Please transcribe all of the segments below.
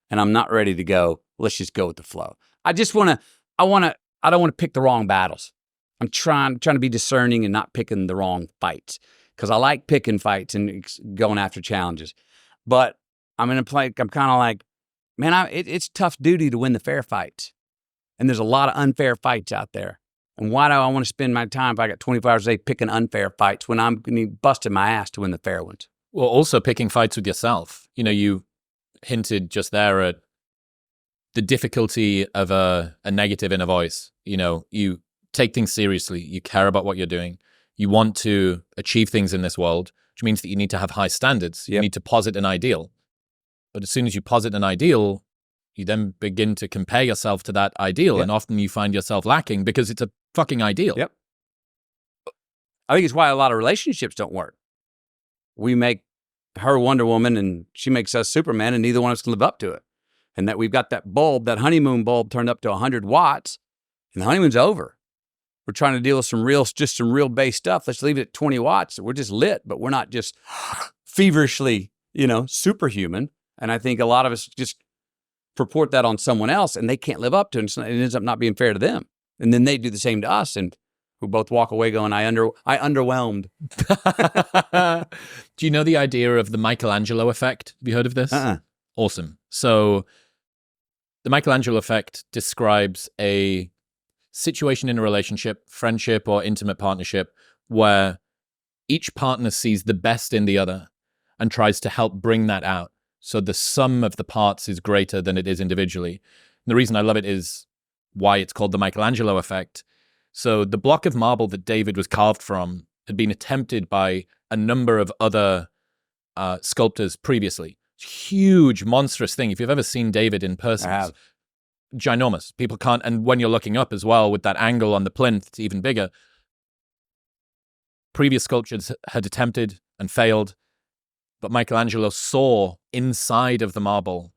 and I'm not ready to go, let's just go with the flow. I don't want to pick the wrong battles. I'm trying to be discerning and not picking the wrong fights, because I like picking fights and going after challenges. But I'm kind of like, man, it's tough duty to win the fair fights. And there's a lot of unfair fights out there. And why do I want to spend my time, if I got 24 hours a day, picking unfair fights when I'm going to be busting my ass to win the fair ones? Well, also picking fights with yourself. You hinted just there at the difficulty of a negative inner voice. You take things seriously. You care about what you're doing. You want to achieve things in this world, which means that you need to have high standards. Yep. You need to posit an ideal. But as soon as you posit an ideal, you then begin to compare yourself to that ideal. Yep. And often you find yourself lacking because it's a fucking ideal. Yep. I think it's why a lot of relationships don't work. We make her Wonder Woman and she makes us Superman, and neither one of us can live up to it. And that we've got that honeymoon bulb turned up to 100 watts, and the honeymoon's over. We're trying to deal with some real base stuff. Let's leave it at 20 watts. We're just lit, but we're not just feverishly, superhuman. And I think a lot of us just purport that on someone else, and they can't live up to it. And it ends up not being fair to them. And then they do the same to us, and we both walk away going, I underwhelmed. Do you know the idea of the Michelangelo effect? Have you heard of this? Awesome. So the Michelangelo effect describes a situation in a relationship, friendship, or intimate partnership where each partner sees the best in the other and tries to help bring that out. So the sum of the parts is greater than it is individually. And the reason I love it is why it's called the Michelangelo effect. So the block of marble that David was carved from had been attempted by a number of other sculptors previously. It's a huge, monstrous thing. If you've ever seen David in person, it's ginormous. People can't, and when you're looking up as well with that angle on the plinth, it's even bigger. Previous sculptures had attempted and failed, but Michelangelo saw inside of the marble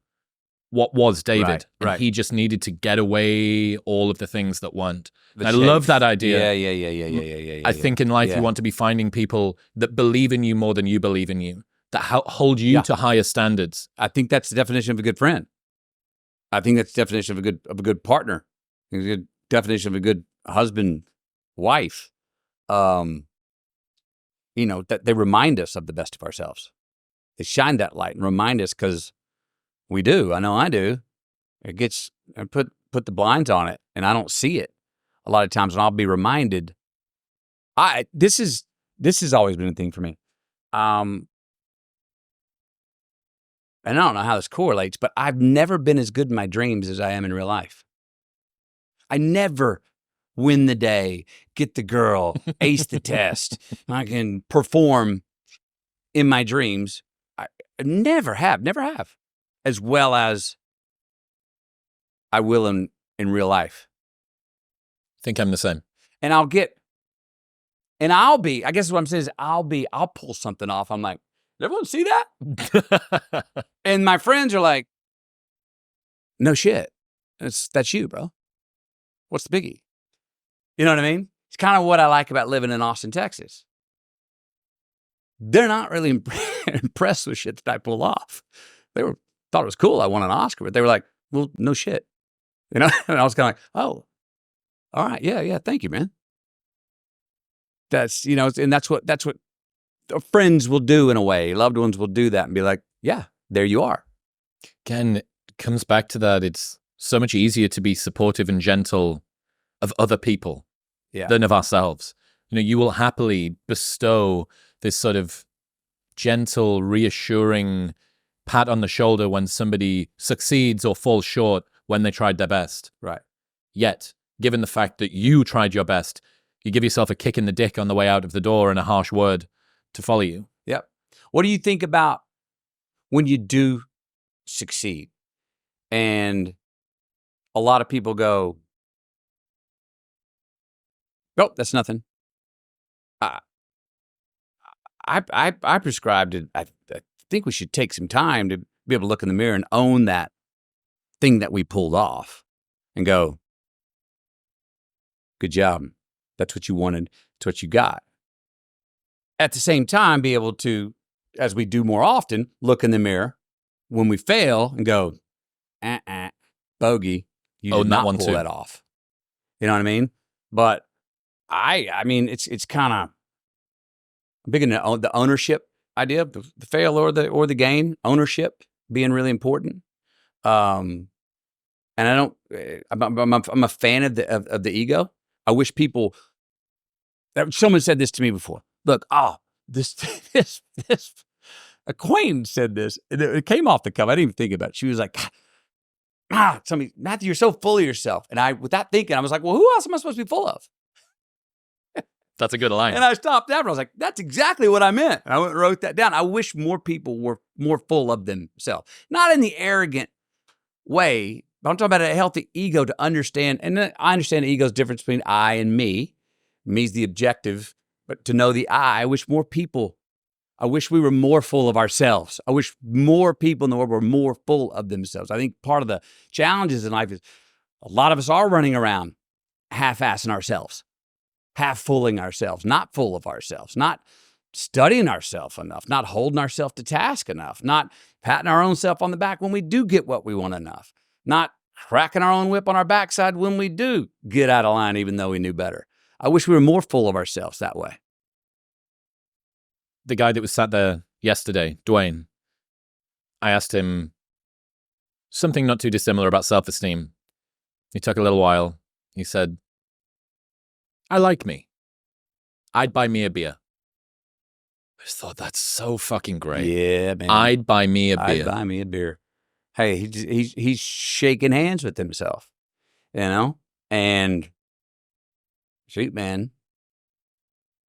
what was David. Right. And he just needed to get away all of the things that weren't. I love that idea. Yeah. I think in life you want to be finding people that believe in you more than you believe in you, that hold you to higher standards. I think that's the definition of a good friend. I think that's the definition of a good partner. It's a good definition of a good husband, wife. That they remind us of the best of ourselves. They shine that light and remind us, because we do. I know I do. It gets, I put the blinds on it, and I don't see it a lot of times, and I'll be reminded. This has always been a thing for me. And I don't know how this correlates, but I've never been as good in my dreams as I am in real life. I never win the day, get the girl, ace the test. I can perform in my dreams. I never have as well as I will in real life. I think I'm the same. And I guess what I'm saying is I'll pull something off. I'm like, did everyone see that? And my friends are like, no shit. That's you, bro. What's the biggie? You know what I mean? It's kind of what I like about living in Austin, Texas. They're not really impressed with shit that I pull off. They thought it was cool. I won an Oscar, but they were like, well, no shit. And I was kind of like, oh, all right. Yeah. Thank you, man. That's, and that's what friends will do in a way. Loved ones will do that and be like, yeah, there you are. Again, it comes back to that. It's so much easier to be supportive and gentle of other people than of ourselves. You will happily bestow this sort of gentle, reassuring pat on the shoulder when somebody succeeds or falls short when they tried their best. Right. Yet, given the fact that you tried your best, you give yourself a kick in the dick on the way out of the door and a harsh word to follow you. Yep. What do you think about when you do succeed and a lot of people go, oh, that's nothing. I prescribed it. I think we should take some time to be able to look in the mirror and own that thing that we pulled off and go, good job. That's what you wanted. It's what you got. At the same time, be able to, as we do more often, look in the mirror when we fail and go, bogey, you Oh, did and that not one pull too. that off. You know what I mean? But I mean, it's kind of big in the ownership idea, the fail or the gain, ownership being really important. And I don't, I'm a fan of the ego. I wish people, someone said this to me before. Look, this acquaintance said this. It came off the cuff. I didn't even think about it. She was like, somebody, Matthew, you're so full of yourself. And I, without thinking, I was like, well, who else am I supposed to be full of? That's a good line. And I stopped after. I was like, that's exactly what I meant. And I went and wrote that down. I wish more people were more full of themselves. Not in the arrogant way, but I'm talking about a healthy ego to understand. And I understand the ego's difference between I and me. Me's the objective, but to know the I wish more people, I wish we were more full of ourselves. I wish more people in the world were more full of themselves. I think part of the challenges in life is a lot of us are running around half-assing ourselves, half-fooling ourselves, not full of ourselves, not studying ourselves enough, not holding ourselves to task enough, not patting our own self on the back when we do get what we want enough, not cracking our own whip on our backside when we do get out of line even though we knew better. I wish we were more full of ourselves that way. The guy that was sat there yesterday, Dwayne, I asked him something not too dissimilar about self-esteem. He took a little while. He said, I like me. I'd buy me a beer. I just thought, that's so fucking great. Yeah, man. I'd buy me a beer. I'd buy me a beer. Hey, he's shaking hands with himself, you know? And shoot, man,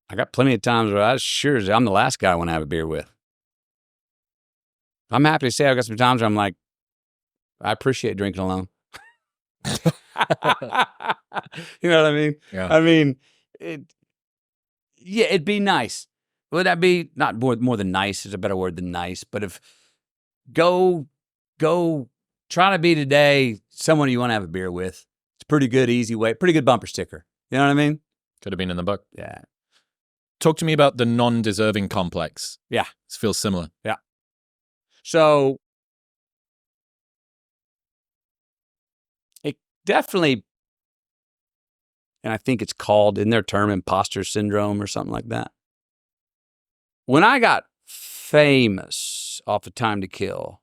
I got plenty of times where I'm the last guy I want to have a beer with. I'm happy to say I got some times where I'm like, I appreciate drinking alone. You know what I mean? Yeah. I mean, it'd be nice. Would that be not more than nice is a better word than nice, but if go try to be today someone you want to have a beer with. It's a pretty good, easy way, pretty good bumper sticker. You know what I mean? Could have been in the book. Yeah. Talk to me about the non-deserving complex. Yeah. This feels similar. Yeah. So it definitely, and I think it's called in their term imposter syndrome or something like that. When I got famous off of Time to Kill,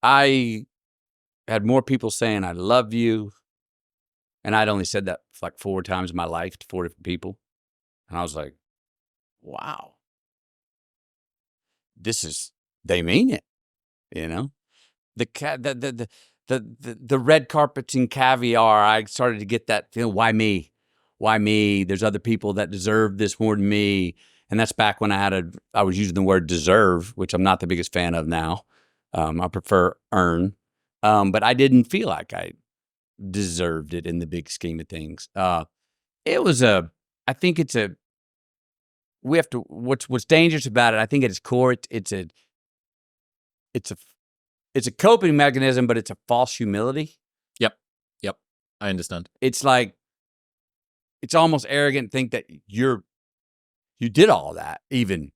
I had more people saying, I love you. And I'd only said that like 4 times in my life to 4 different people. And I was like, wow, they mean it, you know? The red carpets and caviar, I started to get that feeling, why me? Why me? There's other people that deserve this more than me. And that's back when I was using the word deserve, which I'm not the biggest fan of now. I prefer earn. But I didn't feel like I deserved it in the big scheme of things. I think what's dangerous about it, I think at its core, it's a coping mechanism, but it's a false humility. Yep. I understand. It's like, it's almost arrogant to think that you did all that even,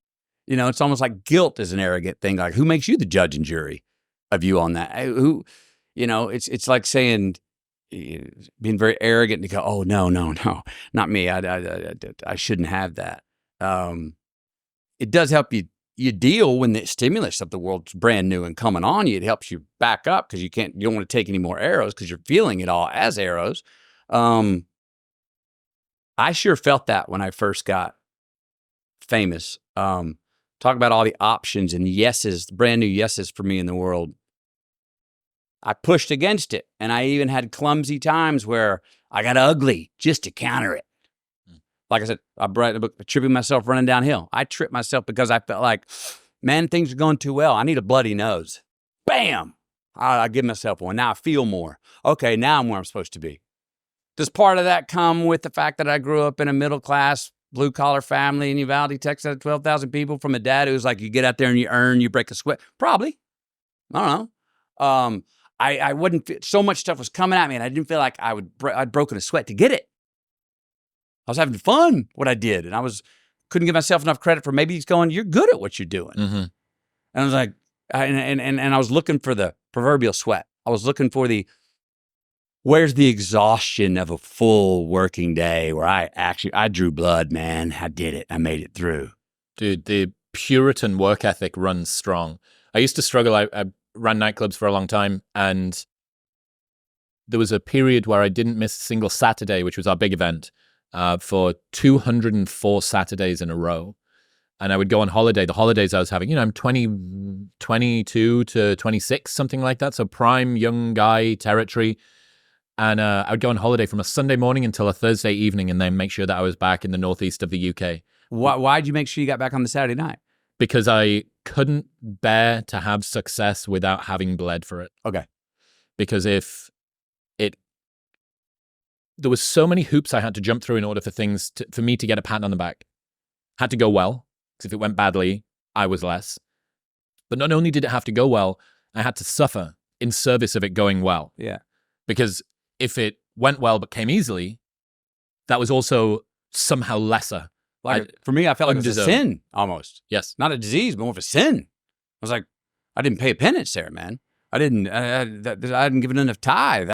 it's almost like guilt is an arrogant thing. Like, who makes you the judge and jury of you on that? It's like saying, being very arrogant to go, oh, no, not me. I shouldn't have that. It does help you deal when the stimulus of the world's brand new and coming on you. It helps you back up because you don't want to take any more arrows because you're feeling it all as arrows. I sure felt that when I first got famous. Talk about all the options and yeses, brand new yeses for me in the world. I pushed against it, and I even had clumsy times where I got ugly just to counter it. Like I said, I brought the book, tripping myself running downhill. I tripped myself because I felt like, man, things are going too well. I need a bloody nose. Bam! I give myself one. Now I feel more. Okay, now I'm where I'm supposed to be. Does part of that come with the fact that I grew up in a middle-class, blue-collar family in Uvalde, Texas, out of 12,000 people, from a dad who's like, you get out there and you earn, you break a sweat? Probably. I don't know. I wouldn't feel, so much stuff was coming at me, and I didn't feel like I'd broken a sweat to get it. I was having fun what I did, and couldn't give myself enough credit for maybe he's going, you're good at what you're doing. Mm-hmm. And I was like, And I was looking for the proverbial sweat. I was looking for where's the exhaustion of a full working day where I drew blood, man. I did it. I made it through. Dude, the Puritan work ethic runs strong. I used to struggle. I ran nightclubs for a long time, and there was a period where I didn't miss a single Saturday, which was our big event, for 204 Saturdays in a row. And I would go on holiday. The holidays I was having, I'm 22 to 26, something like that. So prime young guy territory. And I would go on holiday from a Sunday morning until a Thursday evening, and then make sure that I was back in the northeast of the UK. Why'd you make sure you got back on the Saturday night? Because I couldn't bear to have success without having bled for it. Okay. Because there was so many hoops I had to jump through in order for me to get a pat on the back. Had to go well, because if it went badly, I was less. But not only did it have to go well, I had to suffer in service of it going well. Yeah. Because if it went well but came easily, that was also somehow lesser. For me, I felt like it was a sin almost. Yes. Not a disease, but more of a sin. I was like, I didn't pay a penance there, man. I didn't give it enough tithe.